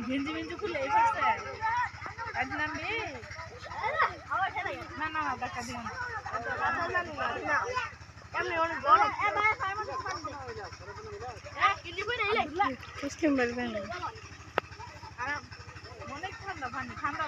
গেঞ্জি খুলে অনেক ঠান্ডা পানি ঠান্ডা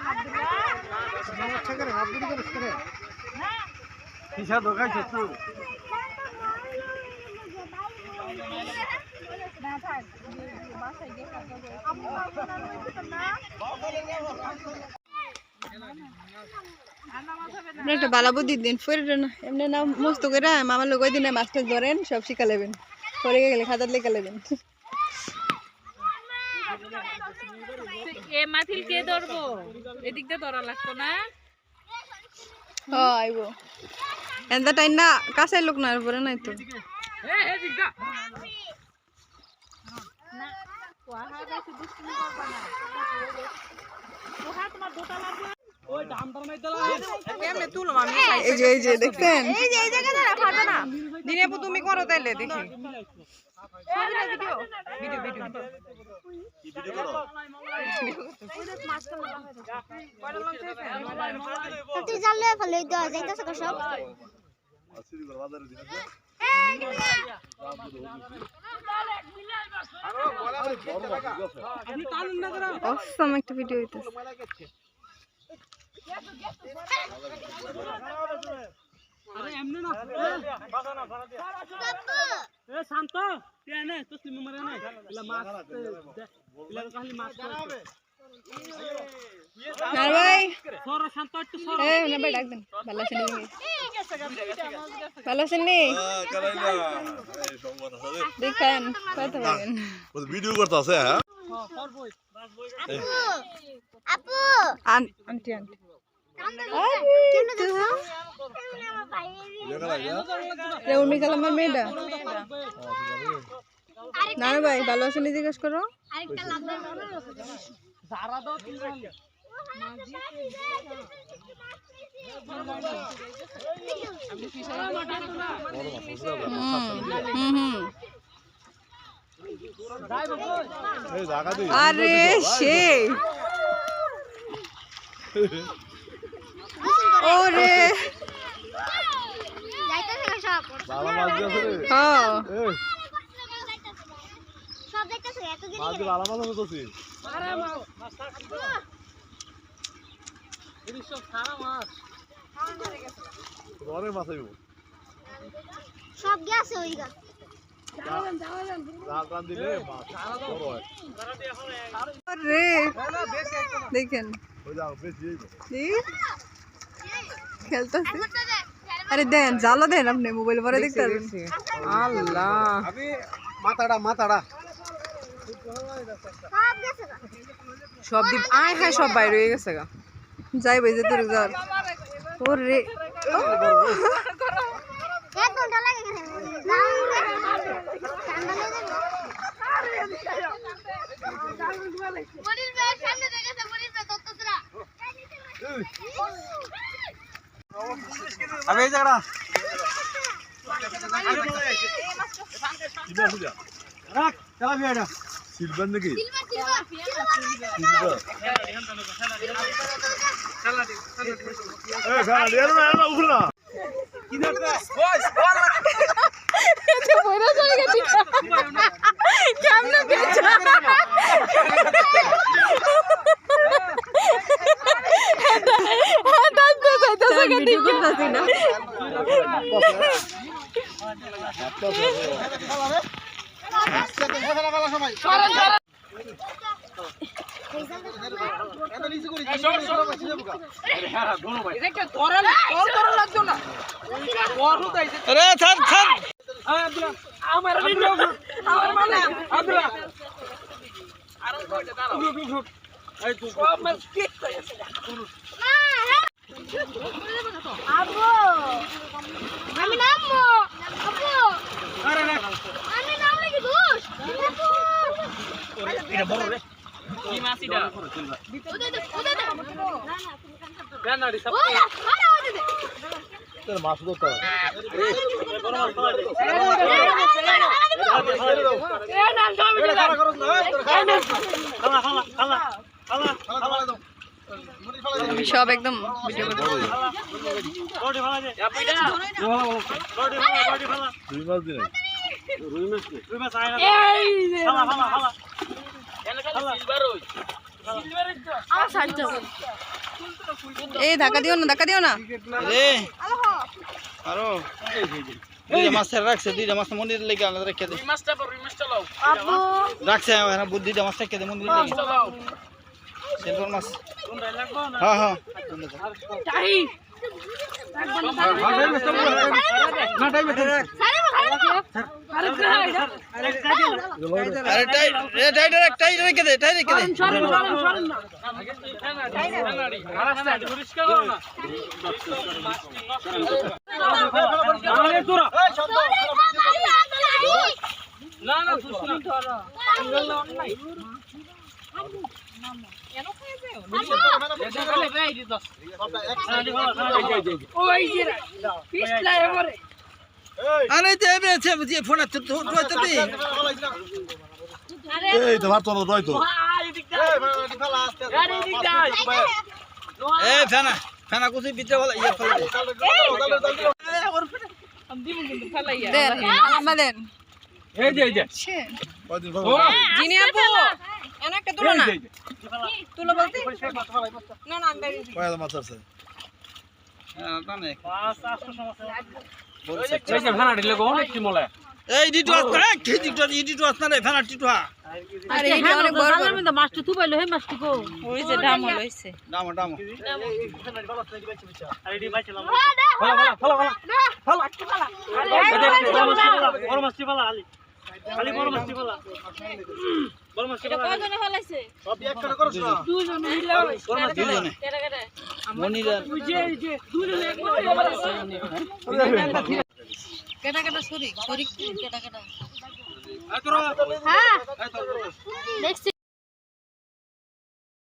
একটা বালা বুদ্ধি দিন ফের না এমনি না মস্ত করে মামার লোক ওই দিনে মাছ টাছ ধরেন সব শিখা লেবেন পরে গেলে খাতার লেখা লেবেন এ মাথিল কে ধরবো এদিক দিয়ে ধরা লাগতো না আইব এন্দা টাইম না কাছে লোক না পরে নাই তো এই যে দেখছেন দিনে তুমি করো তাইলে দেখি অসম একটা ভিডিও হইতেছে শান্ত তসলিম মারে না মাছ মাছ ভাই সরো শান্ত একটু সরো এ না ভাই ডাক দেন ভালো আছেন নি ভালো আছেন নি কারাইলা এই সম্মান আছে দেখেন কথা বলেন ও ভিডিও করতে আছে হ্যাঁ আপু আন্টি আন্টি উর্মি কালামার মেয়েটা না ভাই ভালো আছেন জিজ্ঞেস করো আরে সে ওরে বাবা মাছ দিয়েছে রে হ্যাঁ সব দেখতেছ এত দিন মাছ দিয়ে বাবা মাছ হতেছি আরে এই সব সারা মাছ অনেক মাছ আইবো সব গেছে ওই গা রাত রাত দিলে মাছ বড় হয় আরে দেখেন ওই যাও বেশি খেলতেছে আরে দেন জালো দেন আপনি মোবাইল পরে দেখতে পারবেন আল্লাহ আমি মাথাটা সব গেছে গা সব দিন আয় হ্যাঁ সব বাইরে হয়ে গেছে গা যাই বই যেতে রোজার ওরে এক ঘন্টা লাগে গেছে মরিস ভাই সামনে দেখেছে মরিস ভাই তত্ত্বরা আমি এই জায়গাটা রাখ চালা ভিড়া সিলভার নাকি সিলভার সিলভার এই গাড়ি এর না উঠল না কি ধরতে বস বল এটা বইরা চলে গেছে কেমনে পেছা ভিডিও করতেছি না আমি নামবো আপু আমি নাম লিখে দোষ এটা বড় রে কি মাছ এটা ওদে না না বেনাড়ি সব ওদে আরে ওদে তোর মাছ ধরতে আমি সব একদম ভিডিও করতে এই ধাক্কা দিও না রে আরো দুইটা মাছ রাখছে দুইটা মাছ মন্দির লেগে আলাদা রেখে দে রাখছে এখানে দুইটা মাছ রেখে দে মন্দির লেগে সিলভার মাছ হ্যাঁ হ্যাঁ আরে টাই রেখে দে আরে যে ফোন আছে তো এই তো ভাত তো রয় তো এই ফেনা কুচি ভিতরে বলা ইয়া ফেলে দেন আমাদের এই যে কয়দিন পর জিনি আপু এনে একটা তুলো না তুলো বলতে না আমি বাইরে কয় মাছ আছে হ্যাঁ কানে এই ডিটু আছে কি ডিটু আছে না ফেনা টিটু আরে এটা অনেক বড় বড় মাছটা তুই পাইলো হে মাছটা কো ওই যে ডাম লইছে ডামো কয়জনে ফলাইছে সব একখানে করছ না দুইজন মিলে দুইজনে কেটে কেটে মনিরা ওই যে দুইজনে কেটা সরি কেটা হ্যাঁ দেখছি